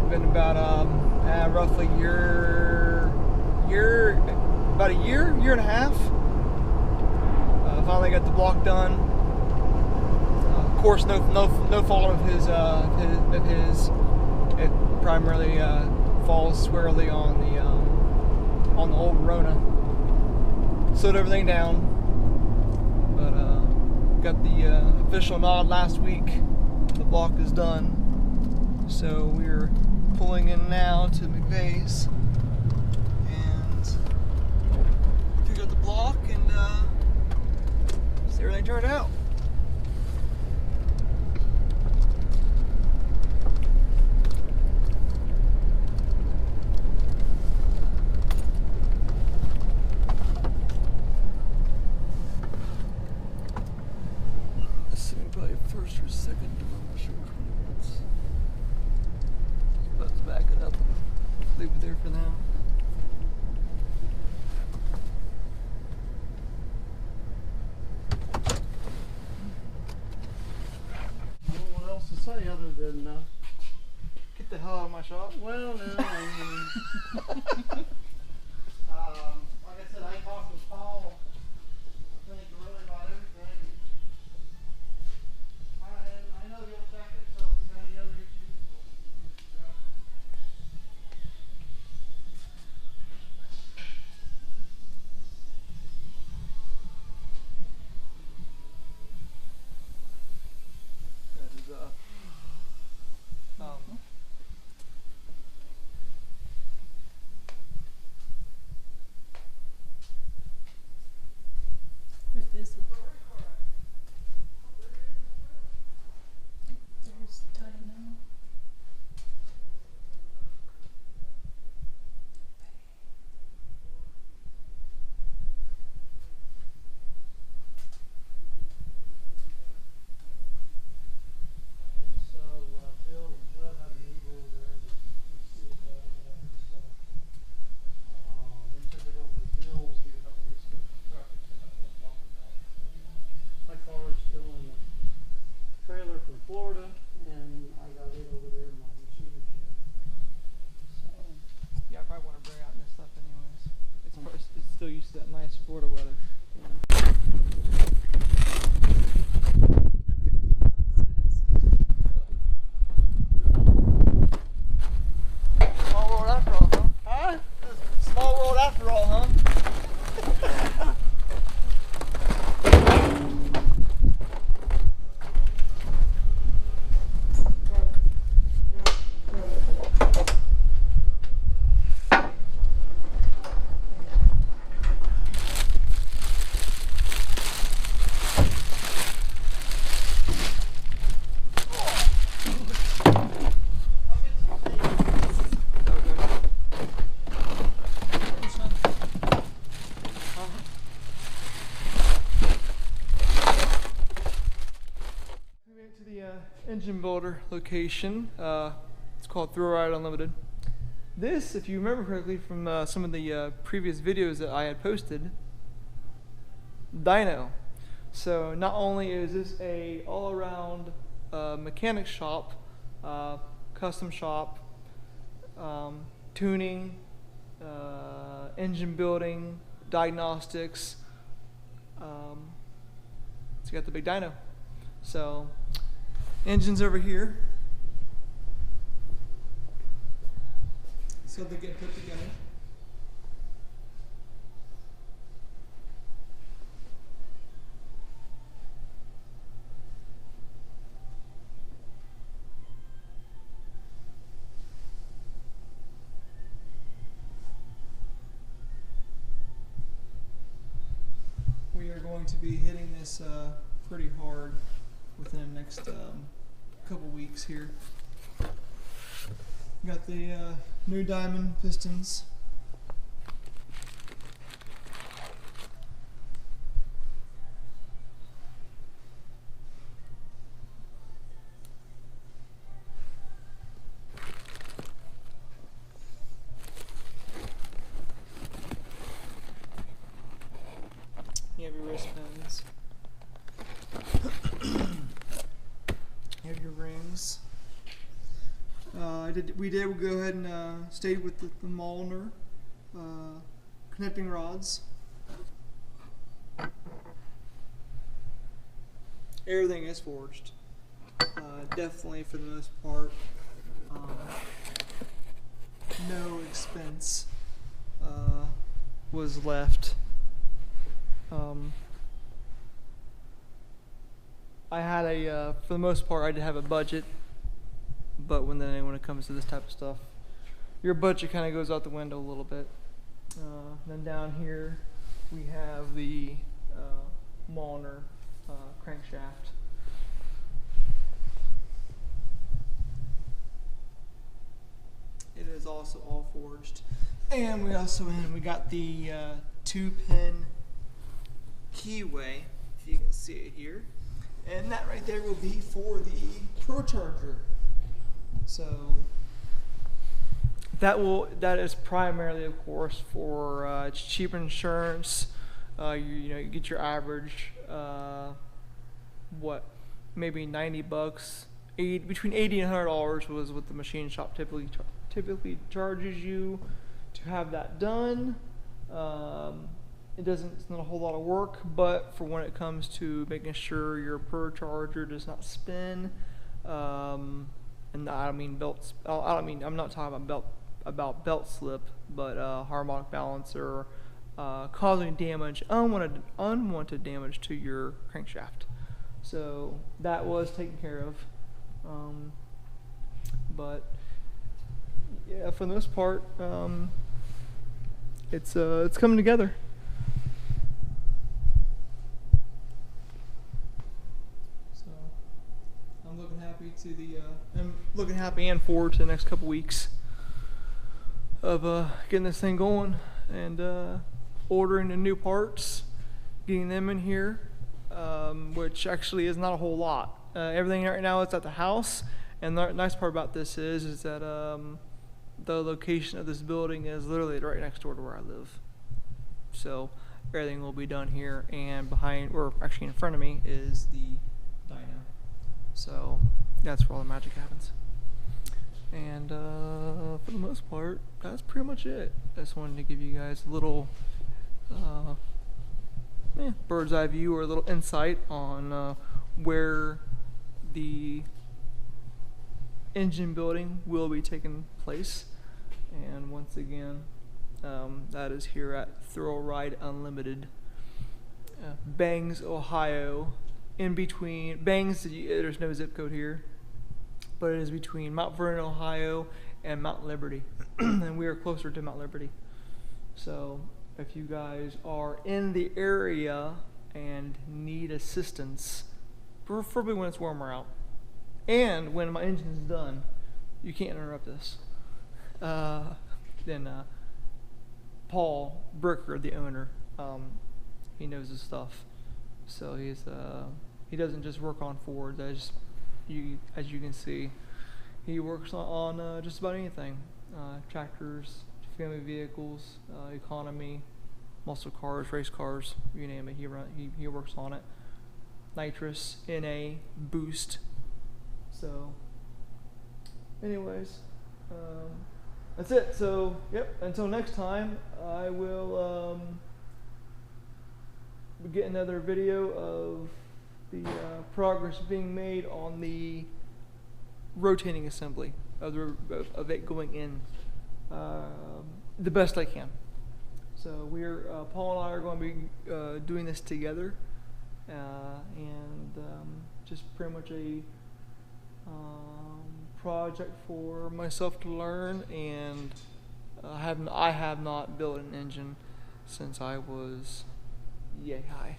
Been about roughly about a year and a half. Finally got the block done. Of course, no fault of his. It primarily falls squarely on the old Rona. Slowed everything down, but got the official nod last week. The block is done, so we're pulling in now to McVay's and figure out the block and see everything turned out. First or second, I'm not sure which one it was. Let's back it up and leave it there for now. I don't know what else to say other than Get the hell out of my shop. well, no, I mean, like I said, I talked with Paul. I think really about everything. I know he'll check it, so if you got any other issues, That is With this one. There's Dynoed. and so Bill and Webb had an eagle over there to see it or whatever, so they took it over to Bill's here a couple weeks ago for traffic, so that's what I'm talking about. My car is still in the trailer from Florida, and I got it over there in my machine shed. So, yeah, I probably want to bring out this stuff anyways. It's still used to that nice Florida weather. Small world after all, huh? huh? Small world after all, huh? To the engine builder location. It's called Thrill Ride Unlimited. This, if you remember correctly from some of the previous videos that I had posted, dyno. So not only is this a all-around mechanic shop, custom shop, tuning, engine building, diagnostics. It's got the big dyno. So engines over here. So they get put together. We are going to be hitting this pretty hard within the next couple weeks here. Got the new diamond pistons. You have your wristbands. You have your rings. We did go ahead and stayed with the Molnar connecting rods. Everything is forged. Definitely for the most part. No expense was left. I had for the most part, I did have a budget, but when it comes to this type of stuff, your budget kind of goes out the window a little bit. Then down here, we have the Molnar crankshaft. It is also all forged, and we got the 2-pin keyway, if you can see it here, and that right there will be for the Pro Charger. So that is primarily, of course, for it's cheap insurance. You get your average maybe $90, between $80 and $100 was what the machine shop typically charges you to have that done. It's not a whole lot of work, but for when it comes to making sure your Pro Charger does not spin, and I'm not talking about belt slip, but harmonic balancer, causing damage, unwanted damage to your crankshaft. So that was taken care of, but yeah, for the most part, it's coming together. So I'm looking happy and forward to the next couple weeks of getting this thing going and ordering the new parts, getting them in here, which actually is not a whole lot. Everything right now is at the house, and the nice part about this is that the location of this building is literally right next door to where I live. So everything will be done here, and actually in front of me is the dyno. So that's where all the magic happens. And for the most part, that's pretty much it. I just wanted to give you guys a little bird's eye view, or a little insight on where the engine building will be taking place. And once again, that is here at Thrill Ride Unlimited, Bangs, Ohio. In between Bangs, there's no zip code here, but it is between Mount Vernon, Ohio and Mount Liberty. And we are closer to Mount Liberty. So if you guys are in the area and need assistance, preferably when it's warmer out, and when my engine's done, you can't interrupt this, then Paul Bricker, the owner, he knows his stuff. So he doesn't just work on Fords. As you can see, he works on just about anything: tractors, family vehicles, economy, muscle cars, race cars, you name it. He works on it. Nitrous, NA, boost. So, anyways, that's it. So, yep. Until next time, I will get another video of the progress being made on the rotating assembly of it going in the best I can. So Paul and I are going to be doing this together, and just pretty much a project for myself to learn. And I have not built an engine since I was yay high.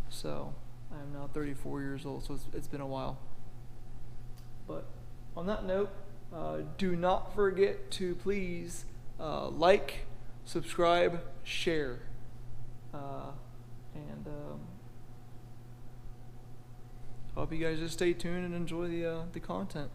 So I'm now 34 years old, so it's been a while. But on that note, do not forget to please like, subscribe, share, and hope you guys just stay tuned and enjoy the content.